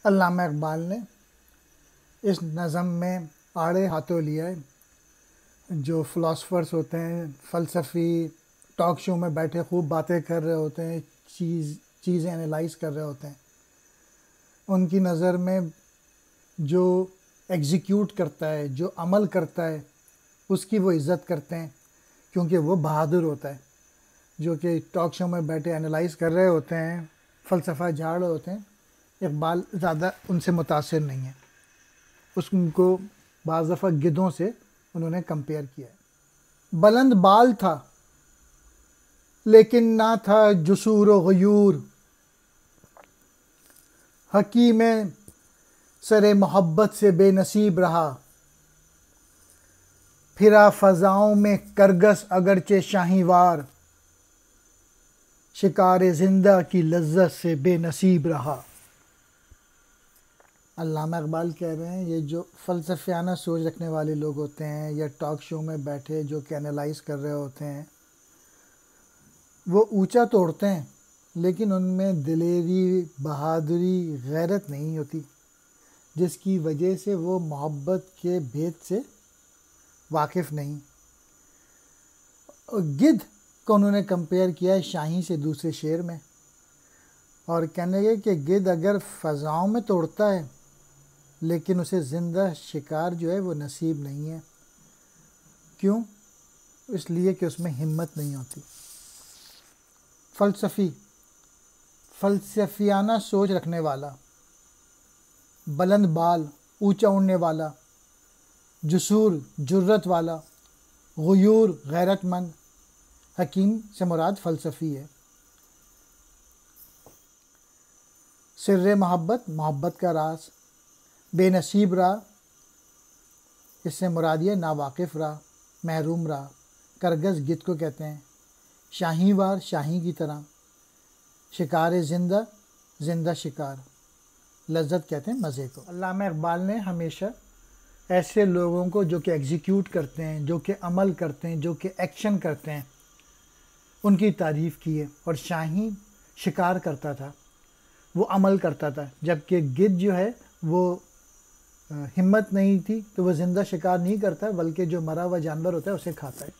علامہ اقبال نے اس نظم میں آڑے ہاتھوں لیا ہے. جو فلاسفرس ہوتے ہیں، فلسفی ٹاک شو میں بیٹھے خوب باتیں کر رہے ہوتے ہیں، چیزیں انالائز کر رہے ہوتے ہیں، ان کی نظر میں جو ایگزیکیوٹ کرتا ہے، جو عمل کرتا ہے، اس کی وہ عزت کرتے ہیں کیونکہ وہ بہادر ہوتا ہے. جو کہ ٹاک شو میں بیٹھے انالائز کر رہے ہوتے ہیں، فلسفہ جھاڑ رہے ہوتے ہیں، اقبال زیادہ ان سے متاثر نہیں ہے. اس کو بعض دفعہ گدھوں سے انہوں نے کمپیئر کیا ہے. بلند بال تھا لیکن نہ تھا جسور و غیور، حکیم سر محبت سے بے نصیب رہا، پھرا فضاؤں میں کرگس اگرچہ شاہیں وار، شکار زندہ کی لذت سے بے نصیب رہا. علامہ اقبال کہہ رہے ہیں یہ جو فلسفیانہ سوچ رکھنے والے لوگ ہوتے ہیں یا ٹاک شو میں بیٹھے جو کہ انالائز کر رہے ہوتے ہیں، وہ اونچا توڑتے ہیں لیکن ان میں دلیری، بہادری، غیرت نہیں ہوتی، جس کی وجہ سے وہ محبت کے بھید سے واقف نہیں. گدھ کو انہوں نے کمپیئر کیا ہے شاہین سے دوسرے شعر میں، اور کہنے لگے کہ گدھ اگر فضاؤں میں توڑتا ہے لیکن اسے زندہ شکار جو ہے وہ نصیب نہیں ہے. کیوں؟ اس لیے کہ اس میں ہمت نہیں ہوتی. فلسفیانہ سوچ رکھنے والا، بلند بال، اونچا اڑنے والا، جسور، جرت والا، غیور، غیرت مند. حکیم سے مراد فلسفی ہے. سر محبت، محبت کا راز. بے نصیب رہا، اس سے مراد یہ ناواقف رہا، محروم رہا. کرگس گدھ کو کہتے ہیں. شاہیں وار، شاہیں کی طرح. شکار زندہ، زندہ شکار. لذت کہتے ہیں مزے کو. علامہ اقبال نے ہمیشہ ایسے لوگوں کو جو کہ ایگزیکیوٹ کرتے ہیں، جو کہ عمل کرتے ہیں، جو کہ ایکشن کرتے ہیں، ان کی تعریف کی ہے. اور شاہیں شکار کرتا تھا، وہ عمل کرتا تھا، جبکہ گدھ جو ہے وہ ہمت نہیں تھی تو وہ زندہ شکار نہیں کرتا بلکہ جو مرا ہوا جانور ہوتا ہے اسے کھاتا ہے.